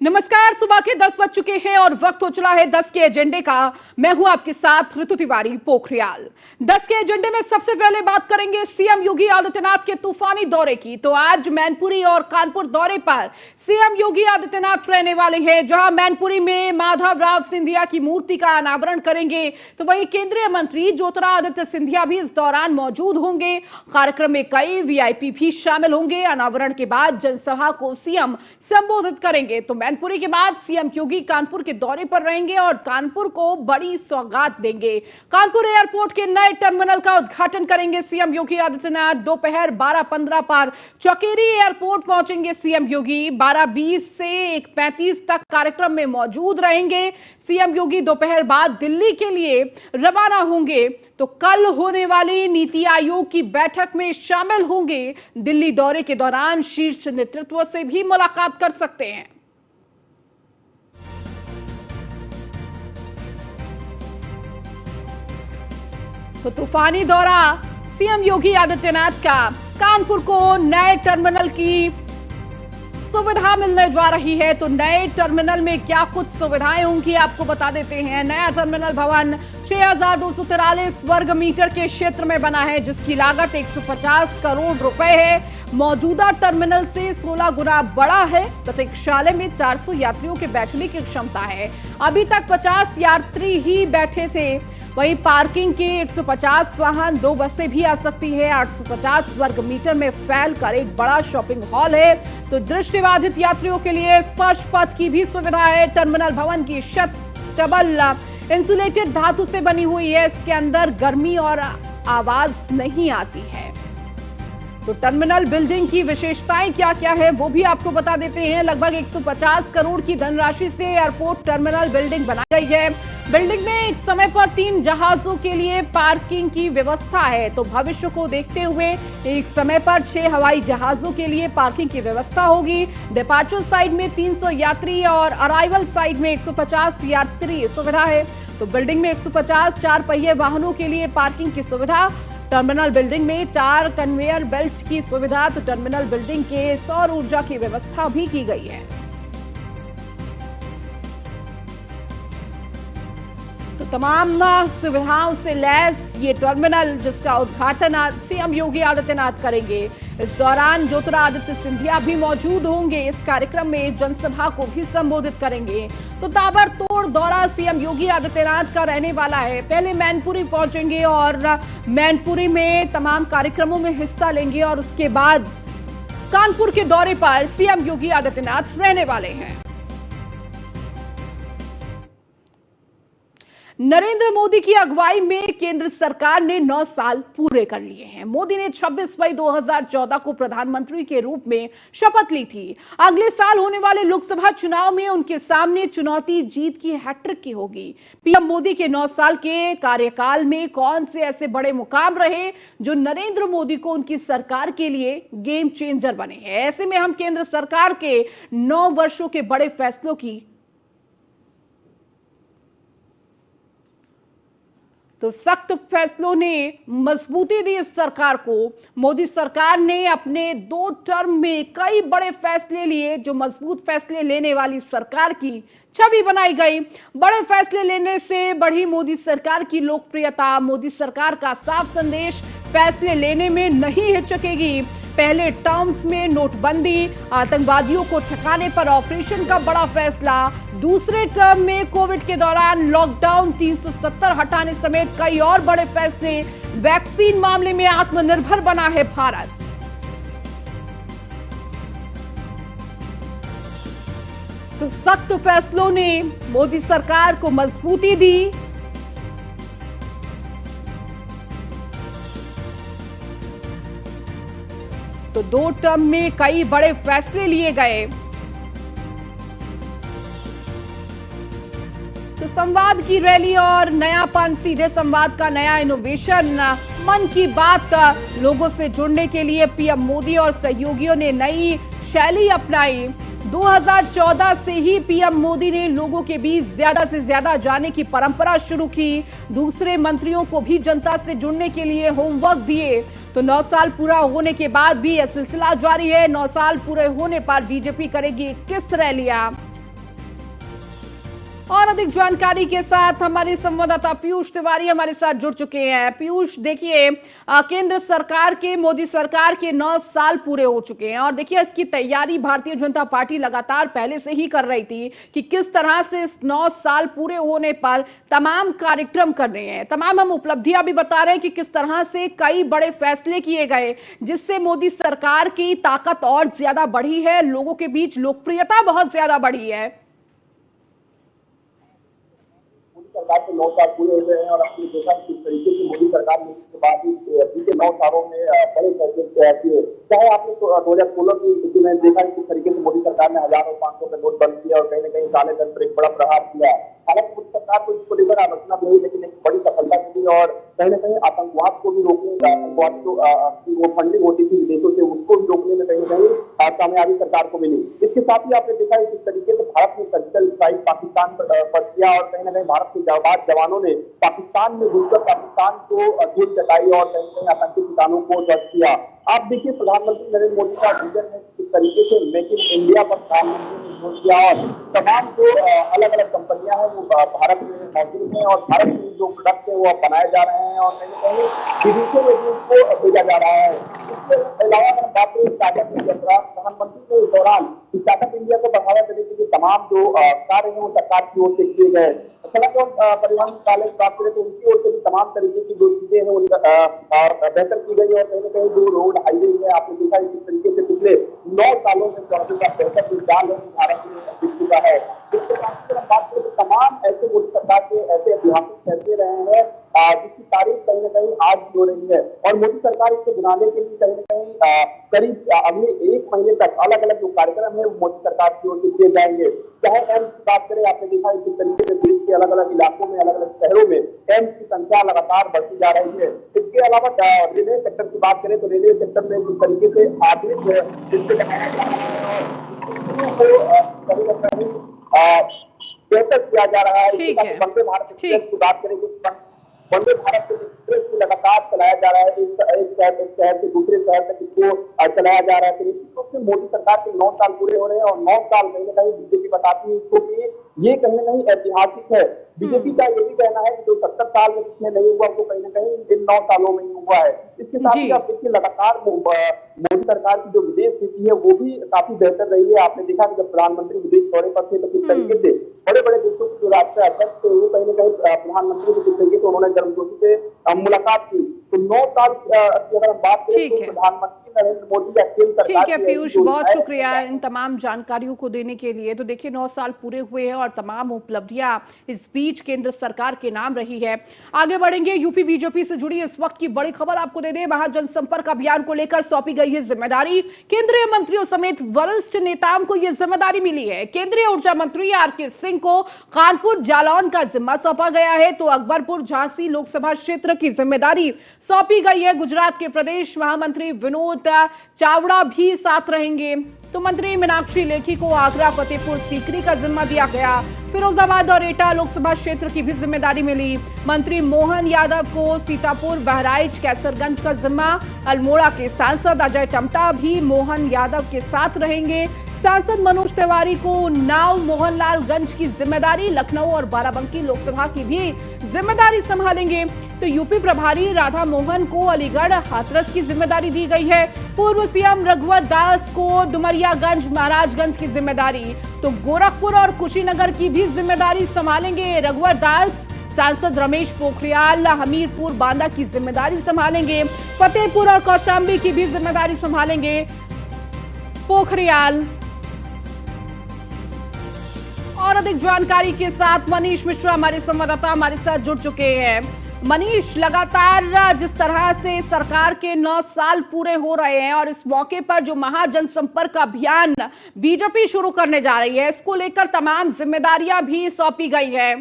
नमस्कार। सुबह के 10 बज चुके हैं और वक्त हो चला है 10 के एजेंडे का। मैं हूं आपके साथ ऋतु तिवारी पोखरियाल। 10 के एजेंडे में सबसे पहले बात करेंगे सीएम योगी आदित्यनाथ के तूफानी दौरे की। तो आज मैनपुरी और कानपुर दौरे पर सीएम योगी आदित्यनाथ रहने वाले हैं, जहां मैनपुरी में माधवराव सिंधिया की मूर्ति का अनावरण करेंगे। तो वहीं केंद्रीय मंत्री ज्योतिरादित्य सिंधिया भी इस दौरान मौजूद होंगे। कार्यक्रम में कई वीआईपी भी शामिल होंगे। अनावरण के बाद जनसभा को सीएम संबोधित करेंगे। तो मैनपुरी के बाद सीएम योगी कानपुर के दौरे पर रहेंगे और कानपुर को बड़ी सौगात देंगे। कानपुर एयरपोर्ट के नए टर्मिनल का उद्घाटन करेंगे सीएम योगी आदित्यनाथ। दोपहर 12:15 पर चौकेरी एयरपोर्ट पहुंचेंगे सीएम योगी। 12:20 से 1:35 तक कार्यक्रम में मौजूद रहेंगे। सीएम योगी दोपहर बाद दिल्ली के लिए रवाना होंगे। तो कल होने वाली नीति आयोग की बैठक में शामिल होंगे। दिल्ली दौरे के दौरान शीर्ष नेतृत्व से भी मुलाकात कर सकते हैं। तो तूफानी दौरा सीएम योगी आदित्यनाथ का। कानपुर को नए टर्मिनल की सुविधा मिलने जा रही है। तो नए टर्मिनल में क्या कुछ सुविधाएं होंगी आपको बता देते हैं। नया टर्मिनल भवन 6243 वर्ग मीटर के क्षेत्र में बना है, जिसकी लागत 150 करोड़ रुपए है। मौजूदा टर्मिनल से 16 गुना बड़ा है। प्रतीक्षालय में 400 यात्रियों के बैठने की क्षमता है। अभी तक 50 यात्री ही बैठे थे। वहीं पार्किंग के 150 वाहन, 2 बसें भी आ सकती है। 850 वर्ग मीटर में फैलकर एक बड़ा शॉपिंग हॉल है। तो दृष्टिबाधित यात्रियों के लिए स्पर्श पथ की भी सुविधा है। टर्मिनल भवन की छत डबल इंसुलेटेड धातु से बनी हुई है। इसके अंदर गर्मी और आवाज नहीं आती है। तो टर्मिनल बिल्डिंग की विशेषताएं क्या क्या है वो भी आपको बता देते हैं। लगभग 150 करोड़ की धनराशि से एयरपोर्ट टर्मिनल बिल्डिंग बनाई गई है। बिल्डिंग में एक समय पर 3 जहाजों के लिए पार्किंग की व्यवस्था है। तो भविष्य को देखते हुए एक समय पर 6 हवाई जहाजों के लिए पार्किंग की व्यवस्था होगी। डिपार्चर साइड में 300 यात्री और अराइवल साइड में 150 यात्री सुविधा है। तो बिल्डिंग में 150 4 पहिए वाहनों के लिए पार्किंग की सुविधा। टर्मिनल बिल्डिंग में 4 कन्वेयर बेल्ट की सुविधा। तो टर्मिनल बिल्डिंग के सौर ऊर्जा की व्यवस्था भी की गई है। तो तमाम सुविधाओं से लैस ये टर्मिनल, जिसका उद्घाटन आज सीएम योगी आदित्यनाथ करेंगे। इस दौरान ज्योतिरादित्य सिंधिया भी मौजूद होंगे। इस कार्यक्रम में जनसभा को भी संबोधित करेंगे। तो ताबड़तोड़ दौरा सीएम योगी आदित्यनाथ का रहने वाला है। पहले मैनपुरी पहुंचेंगे और मैनपुरी में तमाम कार्यक्रमों में हिस्सा लेंगे और उसके बाद कानपुर के दौरे पर सीएम योगी आदित्यनाथ रहने वाले हैं। नरेंद्र मोदी की अगुवाई में केंद्र सरकार ने 9 साल पूरे कर लिए हैं। मोदी ने 26 मई 2014 को प्रधानमंत्री के रूप में शपथ ली थी। अगले साल होने वाले लोकसभा चुनाव में उनके सामने चुनौती जीत की हैट्रिक की होगी। पीएम मोदी के 9 साल के कार्यकाल में कौन से ऐसे बड़े मुकाम रहे जो नरेंद्र मोदी को उनकी सरकार के लिए गेम चेंजर बने हैं। ऐसे में हम केंद्र सरकार के 9 वर्षों के बड़े फैसलों की तो सख्त फैसलों ने मजबूती दी इस सरकार को। मोदी सरकार ने अपने 2 टर्म में कई बड़े फैसले लिए, जो मजबूत फैसले लेने वाली सरकार की छवि बनाई गई। बड़े फैसले लेने से बढ़ी मोदी सरकार की लोकप्रियता। मोदी सरकार का साफ संदेश, फैसले लेने में नहीं हिचकेगी। पहले टर्म्स में नोटबंदी, आतंकवादियों को ठिकाने पर ऑपरेशन का बड़ा फैसला। दूसरे टर्म में कोविड के दौरान लॉकडाउन 370 हटाने समेत कई और बड़े फैसले। वैक्सीन मामले में आत्मनिर्भर बना है भारत। तो सख्त फैसलों ने मोदी सरकार को मजबूती दी। तो 2 टर्म में कई बड़े फैसले लिए गए। तो संवाद की रैली और नयापन, सीधे संवाद का नया इनोवेशन, मन की बात लोगों से जुड़ने के लिए पीएम मोदी और सहयोगियों ने नई शैली अपनाई। 2014 से ही पीएम मोदी ने लोगों के बीच ज्यादा से ज्यादा जाने की परंपरा शुरू की। दूसरे मंत्रियों को भी जनता से जुड़ने के लिए होमवर्क दिए। तो 9 साल पूरा होने के बाद भी यह सिलसिला जारी है। 9 साल पूरे होने पर बीजेपी करेगी 21 रैलियां। और अधिक जानकारी के साथ हमारे संवाददाता पीयूष तिवारी हमारे साथ जुड़ चुके हैं। पीयूष, देखिए केंद्र सरकार के, मोदी सरकार के 9 साल पूरे हो चुके हैं और देखिए इसकी तैयारी भारतीय जनता पार्टी लगातार पहले से ही कर रही थी कि किस तरह से इस 9 साल पूरे होने पर तमाम कार्यक्रम कर रहे हैं, तमाम हम उपलब्धियां भी बता रहे हैं कि किस तरह से कई बड़े फैसले किए गए जिससे मोदी सरकार की ताकत और ज्यादा बढ़ी है, लोगों के बीच लोकप्रियता बहुत ज्यादा बढ़ी है। सरकार के 9 साल पूरे हो गए हैं और आपने देखा किस तरीके से मोदी सरकार ने इसके बाद बीते 9 सालों में बड़े फैसले किए। चाहे आपने 2016 की स्थिति में देखा किस तरीके से मोदी सरकार ने हजारों 500 का नोट बंद किया और कहीं न कहीं काले धन पर एक बड़ा प्रहार किया। हालांकि मोदी सरकार को इसको लेकर आलोचना भी हुई, लेकिन एक बड़ी सफलता मिली और कहीं न कहीं आतंकवाद को भी रोकने, आतंकवाद की वो फंडिंग होती थी विदेशों से, उसको भी रोकने में कहीं न कहीं कामयाबी सरकार को मिली। इसके साथ ही आपने देखा किस तरीके से भारत ने सर्जिकल स्ट्राइक पाकिस्तान पर किया और कहीं न कहीं भारत के जाबाज जवानों ने पाकिस्तान में घुसकर पाकिस्तान को धूल चटाई और कहीं न कहीं आतंकी ठिकानों को ध्वस्त किया। आप देखिए प्रधानमंत्री नरेंद्र मोदी का विजन है किस तरीके से मेक इन इंडिया पर प्रधानमंत्री ने जोर दिया और तमाम जो अलग अलग कंपनियां हैं वो भारत में मौजूद हैं और भारत में जो प्रोडक्ट है वो बनाए जा रहे हैं और कहीं न कहीं विदेशों में भी उसको भेजा जा रहा है। इसके अलावा अगर बात करें स्टार्टअप इंडिया, प्रधानमंत्री ने इस दौरान स्टार्टअप इंडिया को बढ़ावा देने के लिए तमाम जो कार्य है वो सरकार की ओर से किए गए। सड़क और परिवहन मंत्रालय की बात करें तो उनकी ओर से भी तमाम तरीके की जो चीजें हैं बेहतर की गई और कहीं न कहीं जो रोड हाईवे है आपने देखा किस तरीके से पिछले 9 सालों में सड़कों का बेहतर रुझान है भारत में दिख चुका है। इसके साथ अगर बात करें तो तमाम ऐसे मोदी सरकार के ऐसे ऐतिहासिक फैसले रहे हैं जिसकी तारीफ कहीं न कहीं आज भी हो रही है और मोदी सरकार इसको बनाने के लिए कहीं न कहीं करीब अगले 1 महीने तक अलग अलग जो कार्यक्रम है वो मोदी सरकार की ओर से किए जाएंगे। चाहे एम्स की बात करें, आपने देखा किस तरीके से देश के अलग अलग इलाकों में, अलग अलग शहरों में एम्स की संख्या लगातार बढ़ती जा रही है। इसके अलावा रेलवे सेक्टर की बात करें तो रेलवे सेक्टर में जिस तरीके से आधुनिक बनाया जा रहा है कहीं न कहीं बेहतर किया जा रहा है। वंदे भारत एक्सप्रेस की बात करें तो वंदे भारत एक्सप्रेस को लगातार चलाया जा रहा है, एक शहर से दूसरे शहर तक इसको चलाया जा रहा है। तो निश्चित रूप से मोदी सरकार के 9 साल पूरे हो रहे हैं और 9 साल कहीं न कहीं बीजेपी बताती है इसको कि ये कहीं न कहीं ऐतिहासिक है। बीजेपी का ये भी कहना है कि जो 70 साल में किसने नहीं हुआ वो कहीं न कहीं इन 9 सालों में ही हुआ है। इसके साथ ही आप देखिए लगातार मोदी सरकार की जो विदेश नीति है वो भी काफी बेहतर रही है। आपने देखा कि जब प्रधानमंत्री विदेश दौरे पर थे तो किस तरीके से बड़े बड़े देशों के जो राष्ट्रीय अध्यक्ष थे वो कहीं न कहीं प्रधानमंत्री को किस तरीके से उन्होंने गर्मजोशी से मुलाकात की। तो 9 साल की अगर हम बात करें तो प्रधानमंत्री नरेंद्र मोदी या केंद्र सरकार। ठीक है पीयूष, बहुत शुक्रिया इन तमाम जानकारियों को देने के लिए। तो देखिए 9 साल पूरे हुए हैं और तमाम उपलब्धियां इस बीच केंद्र सरकार के नाम रही है। आगे बढ़ेंगे, यूपी बीजेपी से जुड़ी इस वक्त की बड़ी खबर आपको दे दें। महाजनसंपर्क अभियान को लेकर सौंपी गई है जिम्मेदारी, केंद्रीय मंत्रियों समेत वरिष्ठ नेताओं को यह जिम्मेदारी मिली है। केंद्रीय ऊर्जा मंत्री आरके सिंह को कानपुर जालौन का जिम्मा सौंपा गया है तो अकबरपुर झांसी लोकसभा क्षेत्र की जिम्मेदारी सौंपी गई है। गुजरात के प्रदेश महामंत्री विनोद चावड़ा भी साथ रहेंगे। तो मंत्री मीनाक्षी लेखी को आगरा फतेहपुर सीकरी का जिम्मा दिया गया। फिरोजाबाद और एटा लोकसभा क्षेत्र की भी जिम्मेदारी मिली। मंत्री मोहन यादव को सीतापुर, बहराइच, कैसरगंज का जिम्मा। अल्मोड़ा के सांसद अजय टमटा भी मोहन यादव के साथ रहेंगे। सांसद मनोज तिवारी को नाव मोहनलालगंज की जिम्मेदारी, लखनऊ और बाराबंकी लोकसभा की भी जिम्मेदारी संभालेंगे। तो यूपी प्रभारी राधा मोहन को अलीगढ़ हाथरस की जिम्मेदारी दी गई है। पूर्व सीएम रघुवर दास को डुमरियागंज महाराजगंज की जिम्मेदारी। तो गोरखपुर और कुशीनगर की भी जिम्मेदारी संभालेंगे रघुवर दास। सांसद रमेश पोखरियाल हमीरपुर बांदा की जिम्मेदारी संभालेंगे। फतेहपुर और कौशाम्बी की भी जिम्मेदारी संभालेंगे पोखरियाल। और अधिक जानकारी के साथ मनीष मिश्रा हमारे संवाददाता हमारे साथ जुड़ चुके हैं। मनीष, लगातार जिस तरह से सरकार के 9 साल पूरे हो रहे हैं और इस मौके पर जो महाजनसंपर्क अभियान बीजेपी शुरू करने जा रही है, इसको लेकर तमाम जिम्मेदारियां भी सौंपी गई है।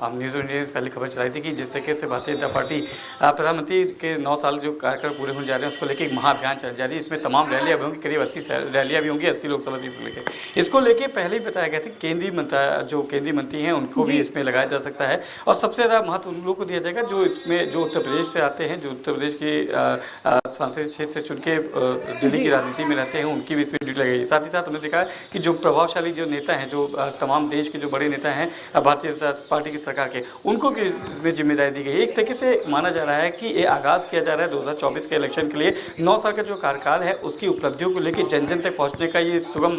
न्यूज़ इंडिया ने पहले खबर चलाई थी कि जिस तरीके से भारतीय जनता पार्टी प्रधानमंत्री के 9 साल जो कार्यकाल पूरे होने जा रहे हैं उसको लेकर एक महाअभियान चल जा रही है। इसमें तमाम रैलियाँ भी होंगी, करीब 80 रैलियाँ भी होंगी 80 लोकसभा सीट को लेकर। इसको लेकर पहले ही बताया गया था केंद्रीय मंत्री हैं उनको भी इसमें लगाया जा सकता है और सबसे ज़्यादा महत्व उन लोगों को दिया जाएगा जो इसमें जो उत्तर प्रदेश से आते हैं, जो उत्तर प्रदेश के संसदीय क्षेत्र से चुन के दिल्ली की राजनीति में रहते हैं, उनकी भी इसमें ड्यूटी लगेगी। साथ ही साथ उन्होंने देखा कि जो प्रभावशाली जो नेता हैं, जो तमाम देश के जो बड़े नेता हैं भारतीय जनता पार्टी की सरकार के, उनको भी इसमें जिम्मेदारी दी गई है। एक तरीके से माना जा रहा है कि ये आगाज़ किया जा रहा है 2024 के इलेक्शन के लिए 9 साल का जो कार्यकाल है उसकी उपलब्धियों को लेकर जन जन तक पहुँचने का ये सुगम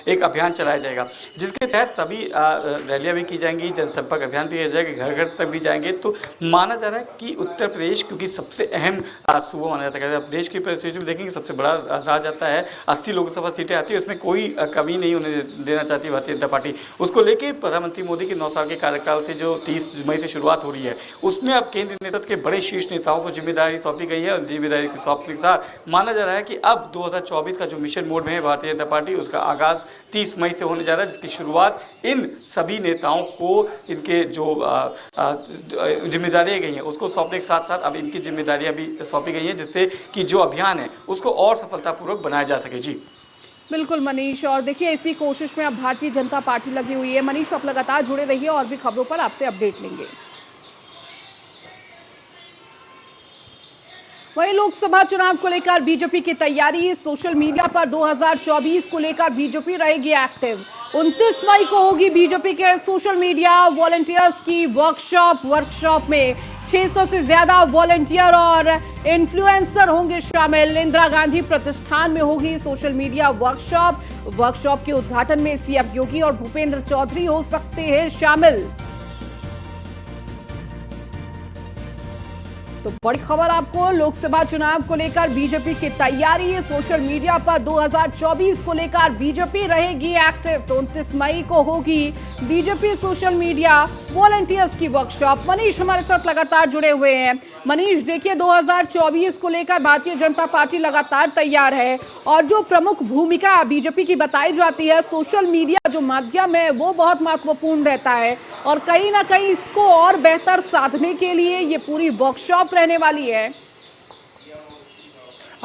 एक अभियान चलाया जाएगा, जिसके तहत सभी रैलियाँ भी की जाएंगी, जनसंपर्क अभियान भी किया जाएगा, घर घर तक भी जाएंगे। तो माना जा रहा है कि उत्तर प्रदेश क्योंकि सबसे अहम सूबा माना जाता है, देश की परिस्थिति में देखेंगे सबसे बड़ा राज्य आता है, 80 लोकसभा सीटें आती है, उसमें कोई कमी नहीं होने देना चाहती भारतीय जनता पार्टी। उसको लेके प्रधानमंत्री मोदी के 9 साल के कार्यकाल से जो 30 मई से शुरुआत हो रही है उसमें अब केंद्रीय नेतृत्व के बड़े शीर्ष नेताओं को जिम्मेदारी सौंपी गई है और जिम्मेदारी की सौंपने के साथ माना जा रहा है कि अब 2024 का जो मिशन मोड में है भारतीय जनता पार्टी उसका आगाज़ 30 मई से होने जा रहा है, जिसकी शुरुआत इन सभी नेताओं को इनके जो जिम्मेदारियाँ गई हैं उसको सौंपने के साथ साथ अब इनकी जिम्मेदारियाँ भी सौंपी गई हैं, जिससे कि जो अभियान है उसको और सफलतापूर्वक बनाया जा सके। जी बिल्कुल मनीष, और देखिए इसी कोशिश में अब भारतीय जनता पार्टी लगी हुई है। मनीष, आप लगातार जुड़े रहिए और भी खबरों पर आपसे अपडेट लेंगे। वहीं लोकसभा चुनाव को लेकर बीजेपी की तैयारी, सोशल मीडिया पर 2024 को लेकर बीजेपी रहेगी एक्टिव। 29 मई को होगी बीजेपी के सोशल मीडिया वॉलंटियर्स की वर्कशॉप में 600 से ज्यादा वॉलंटियर और इन्फ्लुएंसर होंगे शामिल। इंदिरा गांधी प्रतिष्ठान में होगी सोशल मीडिया वर्कशॉप के उद्घाटन में सीएम योगी और भूपेंद्र चौधरी हो सकते हैं शामिल। तो बड़ी खबर आपको, लोकसभा चुनाव को लेकर बीजेपी की तैयारी, सोशल मीडिया पर 2024 को लेकर बीजेपी रहेगी एक्टिव। तो 29 मई को होगी बीजेपी सोशल मीडिया वॉलंटियर्स की वर्कशॉप। मनीष हमारे साथ लगातार जुड़े हुए हैं। मनीष, देखिए 2024 को लेकर भारतीय जनता पार्टी लगातार तैयार है और जो प्रमुख भूमिका बीजेपी की बताई जाती है, सोशल मीडिया जो माध्यम है वो बहुत महत्वपूर्ण रहता है और कहीं ना कहीं इसको और बेहतर साधने के लिए ये पूरी वर्कशॉप रहने वाली है।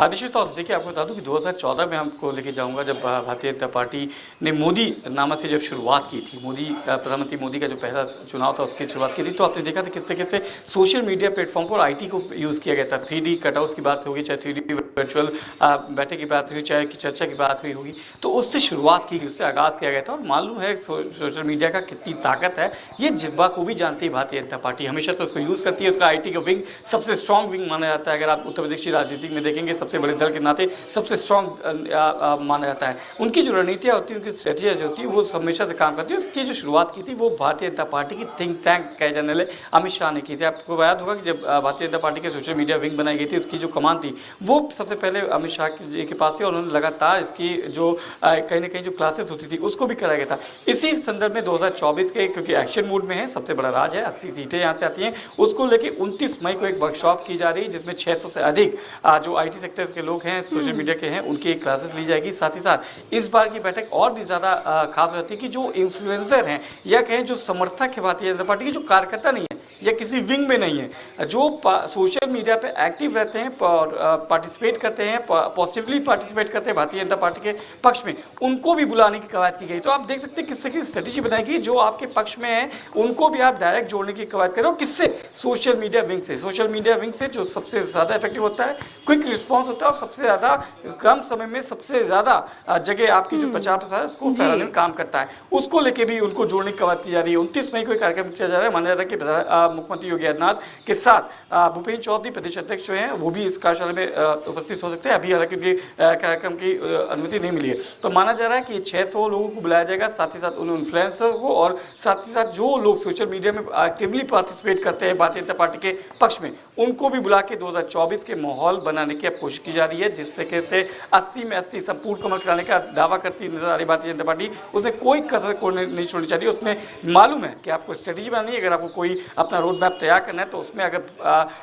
निश्चित तौर से देखिए, आपको बता दूं कि 2014 में हमको लेके जाऊंगा जब भारतीय जनता पार्टी ने मोदी नाम से जब शुरुआत की थी, प्रधानमंत्री मोदी का जो पहला चुनाव था उसकी शुरुआत की थी, तो आपने देखा था किस तरीके से सोशल मीडिया प्लेटफॉर्म पर आईटी को यूज़ किया गया था। 3D कटआउट्स की बात होगी, चाहे 3D वर्चुअल बैठक की बात हुई, चाहे चर्चा की बात हुई होगी, तो उससे शुरुआत की, उससे आगाज़ किया गया था। और मालूम है सोशल मीडिया का कितनी ताकत है, ये बखूबी जानती है भारतीय जनता पार्टी, हमेशा से उसको यूज़ करती है। उसका IT का विंग सबसे स्ट्रॉन्ग विंग माना जाता है। अगर आप उत्तर प्रदेश की राजनीति में देखेंगे सबसे बड़े दल के नाते सबसे स्ट्रॉन्ग माना जाता है। उनकी जो रणनीतियाँ होती हैं, उनकी स्ट्रेटेजी जो होती है, वो हमेशा से काम करती है। उसकी जो शुरुआत की थी वो भारतीय जनता पार्टी की थिंक टैंक कहे जाने वाले अमित शाह ने की थी। आपको याद होगा कि जब भारतीय जनता पार्टी के सोशल मीडिया विंग बनाई गई थी, उसकी जो कमान थी वो सबसे पहले अमित शाह जी के पास थी और उन्होंने लगातार इसकी जो कहीं ना कहीं जो क्लासेस होती थी उसको भी कराया गया था। इसी संदर्भ में 2024 के, क्योंकि एक्शन मूड में है, सबसे बड़ा राज है, 80 सीटें यहाँ से आती हैं, उसको लेकर 29 मई को एक वर्कशॉप की जा रही है जिसमें 600 से अधिक जो IT सेक्टर्स के लोग हैं, सोशल मीडिया के हैं, उनकी क्लासेस ली जाएगी। साथ ही साथ इस बार की बैठक और भी ज़्यादा खास हो जाती है कि जो इन्फ्लुएंसर हैं या कहें जो समर्थक है भारतीय जनता पार्टी के, जो कार्यकर्ता नहीं है या किसी विंग में नहीं है, जो सोशल मीडिया पे एक्टिव रहते हैं, पार्टिसिपेट करते हैं, पॉजिटिवली पार्टिसिपेट करते हैं भारतीय जनता पार्टी के पक्ष में, उनको भी बुलाने की कवायद की गई। तो आप देख सकते हैं किस तरह की स्ट्रेटेजी बनाएगी, जो आपके पक्ष में है उनको भी आप डायरेक्ट जोड़ने की कवायद करें। किससे? सोशल मीडिया विंग से। सोशल मीडिया विंग से जो सबसे ज़्यादा इफेक्टिव होता है, क्विक रिस्पॉन्स होता है और सबसे ज़्यादा कम समय में सबसे ज़्यादा जगह आपकी जो प्रचार प्रसार उसको फैलाने में काम करता है, उसको लेके भी उनको जोड़ने की कवायद की जा रही है। 29 मई को कार्यक्रम किया जा रहा है। माना जा रहा है कि मुख्यमंत्री योगी आदित्यनाथ के साथ भूपेंद्र चौधरी प्रदेश अध्यक्ष जो हैं वो भी इस कार्यशाला में उपस्थित हो सकते हैं। अभी हालांकि उनकी कार्यक्रम की अनुमति नहीं मिली है, तो माना जा रहा है कि 600 लोगों को बुलाया जाएगा, साथ ही साथ उन इन्फ्लुएंसर को और साथ ही साथ जो लोग सोशल मीडिया में एक्टिवली पार्टिसिपेट करते हैं भारतीय जनता पार्टी के पक्ष में, उनको भी बुला के 2024 के माहौल बनाने की अब कोशिश की जा रही है। जिस तरीके से 80 में 80 संपूर्ण कमल कराने का दावा करती नजर आ रही भारतीय जनता पार्टी, उसमें कोई कसर को नहीं छोड़नी चाहिए। उसमें मालूम है कि आपको स्ट्रेटेजी बनानी है, अगर आपको कोई अपना रोड मैप तैयार करना है तो उसमें अगर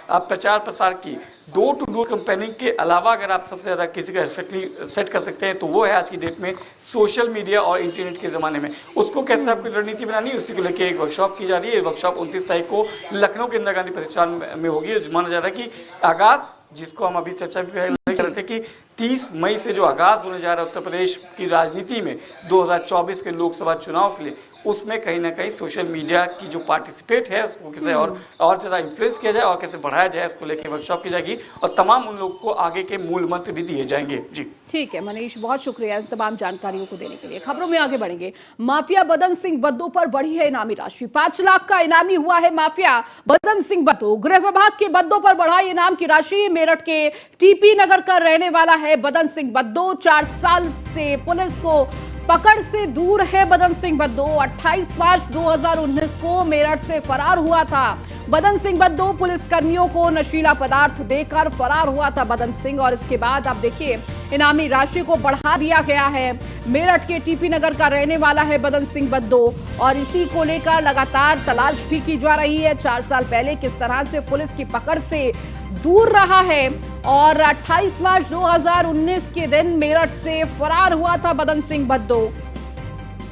आप प्रचार प्रसार की डोर टू डोर कैंपेनिंग के अलावा अगर आप सबसे ज़्यादा किसी का इफेक्टली सेट कर सकते हैं तो वो है आज की डेट में सोशल मीडिया और इंटरनेट के ज़माने में। उसको कैसे आपकी रणनीति बनानी है, उसी को लेकर एक वर्कशॉप की जा रही है। वर्कशॉप 29 तारीख को लखनऊ के इंदिरा गांधी प्रतिष्ठान में होगी। माना जा रहा है कि आगाज़, जिसको हम अभी चर्चा भी कर रहे थे कि 30 मई से जो आगाज़ होने जा रहा है उत्तर प्रदेश की राजनीति में 2024 के लोकसभा चुनाव के लिए, उसमें कहीं ना कहीं सोशल मीडिया की जो पार्टिसिपेट है उसको कैसे और ज़्यादा इन्फ्लुएंस किया जाए और कैसे बढ़ाया जाए, इसको लेकर वर्कशॉप की जाएगी और तमाम उन लोगों को आगे के मूल मंत्र भी दिए जाएंगे। जी ठीक है मनीष, बहुत शुक्रिया तमाम जानकारियों को देने के लिए। खबरों में आगे बढ़ेंगे। माफिया बदन सिंह बद्दो पर बढ़ी है इनामी राशि, 5 लाख का इनामी हुआ है माफिया बदन सिंह बद्दो। गृह विभाग के बद्दों पर बढ़ा इनाम की राशि। मेरठ के टीपी नगर का रहने वाला है बदन सिंह बद्दो। 4 साल से पुलिस को पकड़ से दूर है बदन सिंह बद्दो। 28 मार्च 2019 को मेरठ से फरार हुआ था बदन सिंह बद्दो। पुलिस कर्मियों को नशीला पदार्थ देकर फरार हुआ था बदन सिंह और इसके बाद आप देखिए इनामी राशि को बढ़ा दिया गया है। मेरठ के टीपी नगर का रहने वाला है बदन सिंह बद्दो और इसी को लेकर लगातार तलाश भी की जा रही है। 4 साल पहले किस तरह से पुलिस की पकड़ से दूर रहा है और 28 मार्च 2019 के दिन मेरठ से फरार हुआ था बदन सिंह बद्दो।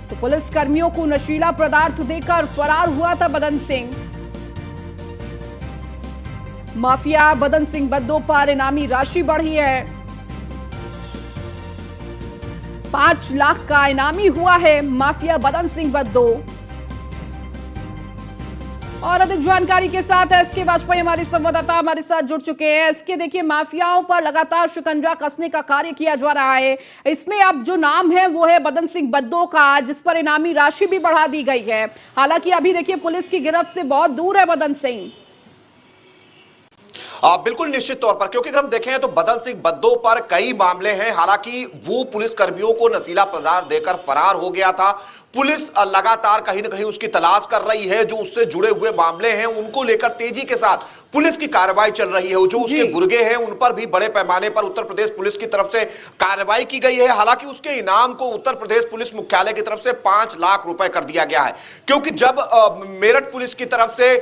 तो पुलिस कर्मियों को नशीला पदार्थ देकर फरार हुआ था बदन सिंह। माफिया बदन सिंह बद्दो पर इनामी राशि बढ़ी है। 5 लाख का इनामी हुआ है माफिया बदन सिंह बद्दो। और अधिक जानकारी के साथ एसके वाजपेयी हमारे संवाददाता हमारे साथ जुड़ चुके हैं। एसके, देखिए माफियाओं पर लगातार शिकंजा कसने का कार्य किया जा रहा है। इसमें अब जो नाम है वो है बदन सिंह बद्दो का, जिस पर इनामी राशि भी बढ़ा दी गई है। हालांकि अभी देखिए पुलिस की गिरफ्त से बहुत दूर है बदन सिंह। बिल्कुल निश्चित तौर पर, क्योंकि अगर हम देखें तो बदन सिंह बद्दो पर कई मामले हैं। हालांकि वो पुलिस कर्मियों को नशीला पदार्थ देकर फरार हो गया था। पुलिस लगातार कहीं ना कहीं उसकी तलाश कर रही है। जो उससे जुड़े हुए मामले हैं उनको लेकर तेजी के साथ पुलिस की कार्रवाई चल रही है। जो उसके गुर्गे हैं उन पर भी बड़े पैमाने पर उत्तर प्रदेश पुलिस की तरफ से कार्रवाई की गई है। हालांकि उसके इनाम को उत्तर प्रदेश पुलिस मुख्यालय की तरफ से 5 लाख रुपए कर दिया गया है, क्योंकि जब मेरठ पुलिस की तरफ से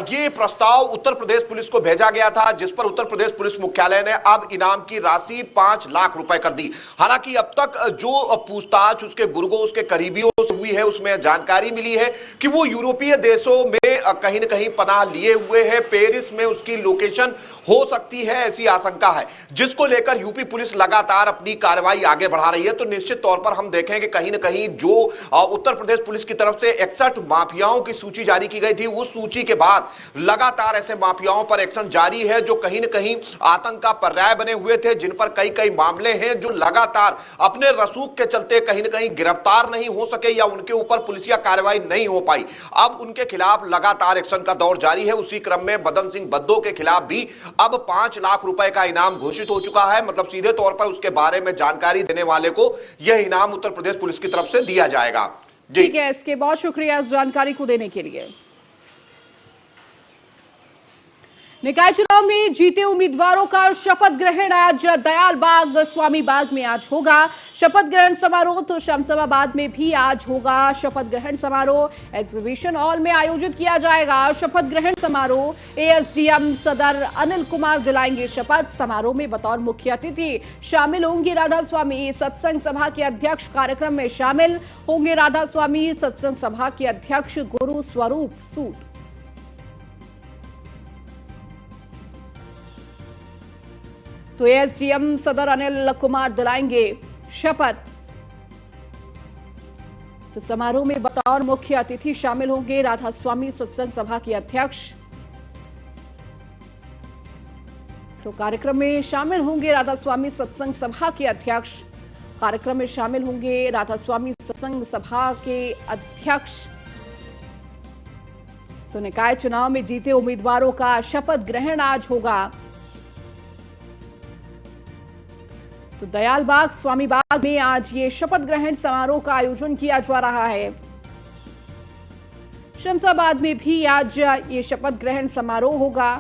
ये प्रस्ताव उत्तर प्रदेश पुलिस को भेजा गया था, जिस पर उत्तर प्रदेश पुलिस मुख्यालय ने अब इनाम की राशि 5 लाख रुपए कर दी। हालांकि अब तक जो पूछताछ उसके गुर्गों, उसके करीबियों से हुई है, उसमें जानकारी मिली है कि वो यूरोपीय देशों में कहीं न कहीं पनाह लिए हुए हैं। पेरिस में उसकी लोकेशन हो सकती है, ऐसी आशंका है, जिसको लेकर यूपी पुलिस लगातार अपनी कार्रवाई आगे बढ़ा रही है। तो निश्चित तौर पर हम देखें कि कहीं न कहीं जो उत्तर प्रदेश पुलिस की तरफ से 61 माफियाओं की सूची जारी की गई थी, उस सूची के बाद लगातार ऐसे माफियाओं पर एक्शन जारी है जो कहीं न कहीं आतंक का पर्याय बने हुए थे, जिन पर कई मामले हैं जो लगातार अपने रसूख के चलते कहीं न कहीं गिरफ्तार नहीं हो सके या उनके ऊपर पुलिसिया कार्रवाई नहीं हो पाई। अब उनके खिलाफ लगातार एक्शन का दौर जारी है। उसी क्रम में बदन सिंह बद्दो के खिलाफ भी अब 5 लाख रुपए का इनाम घोषित हो चुका है। मतलब सीधे तौर पर उसके बारे में जानकारी देने वाले को यह इनाम उत्तर प्रदेश पुलिस की तरफ से दिया जाएगा। ठीक है, इसके बहुत शुक्रिया इस जानकारी को देने के लिए। निकाय चुनाव में जीते उम्मीदवारों का शपथ ग्रहण आज दयाल बाग स्वामी बाग में आज होगा। शपथ ग्रहण समारोह तो शमशाबाद में भी आज होगा। शपथ ग्रहण समारोह एग्जीबिशन हॉल में आयोजित किया जाएगा। शपथ ग्रहण समारोह एएसडीएम सदर अनिल कुमार दिलाएंगे शपथ। समारोह में बतौर मुख्य अतिथि शामिल होंगे राधा स्वामी सत्संग सभा के अध्यक्ष। कार्यक्रम में शामिल होंगे राधा स्वामी सत्संग सभा के अध्यक्ष गुरु स्वरूप सूद। तो एएसडीएम सदर अनिल कुमार दिलाएंगे शपथ। तो समारोह में बतौर मुख्य अतिथि शामिल होंगे राधा स्वामी सत्संग सभा के अध्यक्ष। तो कार्यक्रम में शामिल होंगे राधा स्वामी सत्संग सभा के अध्यक्ष। कार्यक्रम में शामिल होंगे राधा स्वामी सत्संग सभा के अध्यक्ष। तो निकाय चुनाव में जीते उम्मीदवारों का शपथ ग्रहण आज होगा। तो दयाल बाग स्वामी बाग में आज ये शपथ ग्रहण समारोह का आयोजन किया जा रहा है। शमशाबाद में भी आज ये शपथ ग्रहण समारोह होगा।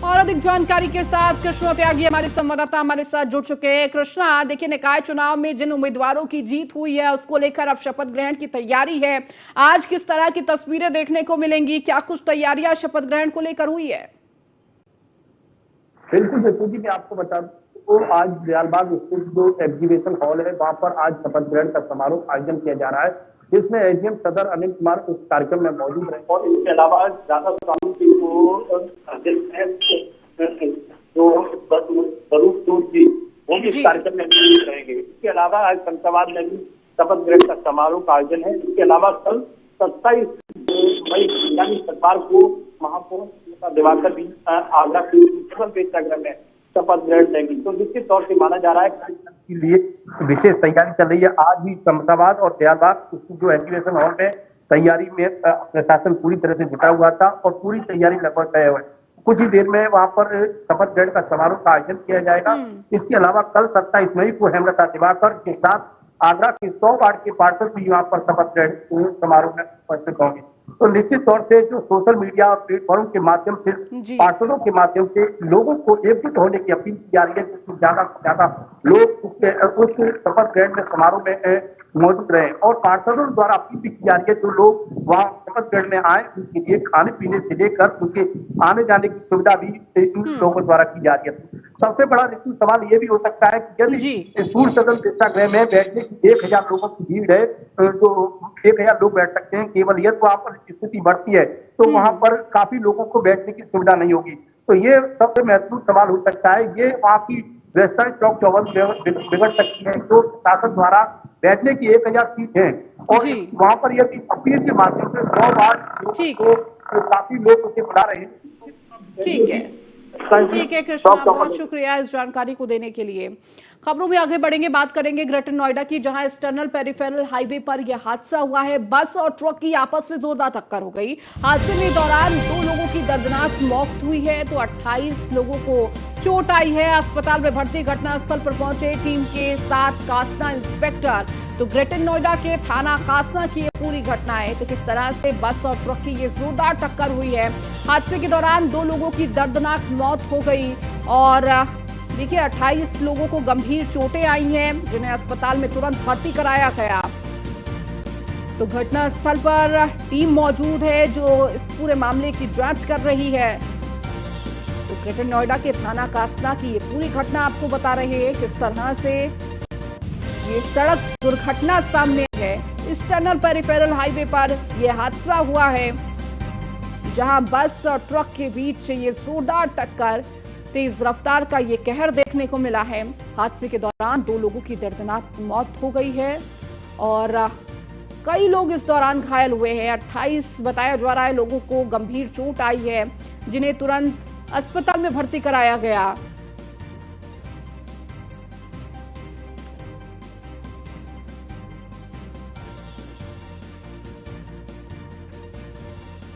और अधिक जानकारी के साथ कृष्णा त्यागी हमारे संवाददाता हमारे साथ जुड़ चुके हैं। कृष्णा, देखिए निकाय चुनाव में जिन उम्मीदवारों की जीत हुई है उसको लेकर अब शपथ ग्रहण की तैयारी है। आज किस तरह की तस्वीरें देखने को मिलेंगी, क्या कुछ तैयारियां शपथ ग्रहण को लेकर हुई है? बिल्कुल बिल्कुल जी, मैं आपको बता दूं तो आज दयालबाग स्थित जो एग्जीबिशन हॉल है वहां पर आज शपथ ग्रहण का समारोह आयोजन किया जा रहा है, जिसमें एसडीएम सदर अनिल कुमार इस कार्यक्रम में मौजूद रहे और इसके अलावा ज्यादा जो स्वरूप सूद जी वो भी इस कार्यक्रम में मौजूद रहेंगे। इसके अलावा आज शमशाबाद में भी शपथ ग्रहण का समारोह का आयोजन है। इसके अलावा कल 27 मई यानी शनिवार को महापौर दिवाकर भी आगरा के प्रेक्षागृह में शपथ ग्रहण लेंगी। तो निश्चित तौर से माना जा रहा है के लिए विशेष तैयारी चल रही है। आज भी शमशाबाद और दयालबाग जो एग्जीबिशन हॉल में तैयारी में प्रशासन पूरी तरह से जुटा हुआ था और पूरी तैयारी लगभग तय है। कुछ ही देर में वहां पर शपथ ग्रहण का समारोह का आयोजन किया जाएगा। इसके अलावा कल 27 मई को हेमलता दिवाकर के साथ आगरा के 100 वार्ड के पार्षद भी यहाँ पर शपथ ग्रहण समारोह में उपस्थित होंगे। तो निश्चित तौर से जो सोशल मीडिया और प्लेटफॉर्म के माध्यम से पार्षदों के माध्यम से लोगों को एकजुट होने की अपील की जा रही है, जिसमें ज्यादा से ज्यादा लोग उस शपथ ग्रहण में समारोह में मौजूद रहे और पार्षदों द्वारा अपील भी की जा रही है जो लोग वहाँ शपथ ग्रहण में आए उनके लिए खाने पीने से लेकर उनके आने जाने की सुविधा भी इन लोगों द्वारा की जा रही है। सबसे बड़ा सवाल ये भी हो सकता है कि यदि सूर्य सदन प्रेक्षागृह में बैठने की 1000 लोगों की भीड़ है तो 1000 लोग बैठ सकते हैं केवल, यदि वहां पर स्थिति बढ़ती है तो वहां पर काफी लोगों को बैठने की सुविधा नहीं होगी। तो ये सबसे महत्वपूर्ण सवाल हो सकता है। ये वहां की व्यवस्थाएं चौक चौबंद बिगड़ सकती है। तो शासन द्वारा बैठने की 1000 सीट है और वहां पर यदि अपील के माध्यम से 100 वार्ड को काफी लोग उसे बुला रहे हैं। ठीक है कृष्णा, बहुत शुक्रिया इस जानकारी को देने के लिए। खबरों में आगे बढ़ेंगे, बात करेंगे ग्रेटर नोएडा की, जहां एक्सटर्नल पेरिफेरल हाईवे पर यह हादसा हुआ है। बस और ट्रक की आपस में जोरदार टक्कर हो गई। हादसे के दौरान 2 लोगों की दर्दनाक मौत हुई है तो 28 लोगों को चोट आई है। अस्पताल में भर्ती घटनास्थल पर पहुंचे टीम के साथ कासना इंस्पेक्टर। तो ग्रेटर नोएडा के थाना कासना की ये पूरी घटना है। तो किस तरह से बस और ट्रक की ये जोरदार टक्कर हुई है। हादसे के दौरान 2 लोगों की दर्दनाक मौत हो गई और देखिए 28 लोगों को गंभीर चोटें आई हैं जिन्हें अस्पताल में तुरंत भर्ती कराया गया। तो घटनास्थल पर टीम मौजूद है जो इस पूरे मामले की जांच कर रही है। तो ग्रेटर नोएडा के थाना कासना की ये पूरी घटना आपको बता रहे हैं किस तरह से ये सड़क दुर्घटना सामने है। एक्सटर्नल पेरिफेरल हाईवे पर यह हादसा हुआ है जहां बस और ट्रक के बीच ये जोरदार टक्कर, तेज रफ्तार का ये कहर देखने को मिला है। हादसे के दौरान 2 लोगों की दर्दनाक मौत हो गई है और कई लोग इस दौरान घायल हुए हैं। 28 बताया जा रहा है लोगों को गंभीर चोट आई है जिन्हें तुरंत अस्पताल में भर्ती कराया गया।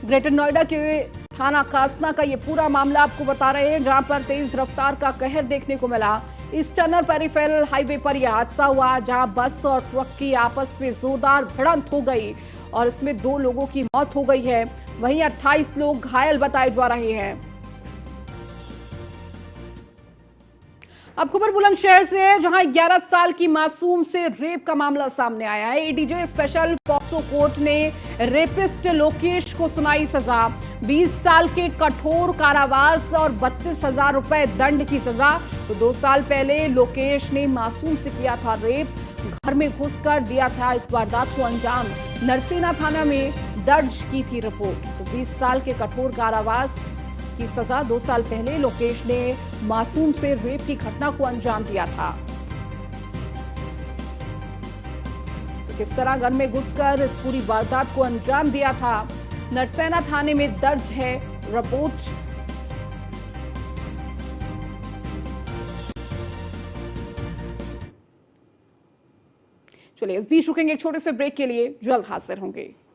ग्रेटर नोएडा के थाना कासना का ये पूरा मामला आपको बता रहे हैं जहां पर तेज रफ्तार का कहर देखने को मिला। एक्सटर्नल पेरिफेरल हाईवे पर यह हादसा हुआ जहां बस और ट्रक की आपस में जोरदार भिड़ंत हो गई और इसमें 2 लोगों की मौत हो गई है। वहीं 28 लोग घायल बताए जा रहे हैं। अब खबर बुलंदशहर से है जहां 11 साल की मासूम से रेप का मामला सामने आया है। एडीजे स्पेशल पॉक्सो कोर्ट ने रेपिस्ट लोकेश को सुनाई सजा, 20 साल के कठोर कारावास और 32,000 रुपए दंड की सजा। तो 2 साल पहले लोकेश ने मासूम से किया था रेप, घर में घुसकर दिया था इस वारदात को अंजाम। नरसेना थाना में दर्ज की थी रिपोर्ट। तो 20 साल के कठोर कारावास की सजा 2 साल पहले लोकेश ने मासूम से रेप की घटना को अंजाम दिया था। तो किस तरह घर में घुसकर इस पूरी वारदात को अंजाम दिया था, नरसेना थाने में दर्ज है रिपोर्ट। चलिए इस बीच रुकेंगे एक छोटे से ब्रेक के लिए, जल्द हाजिर होंगे।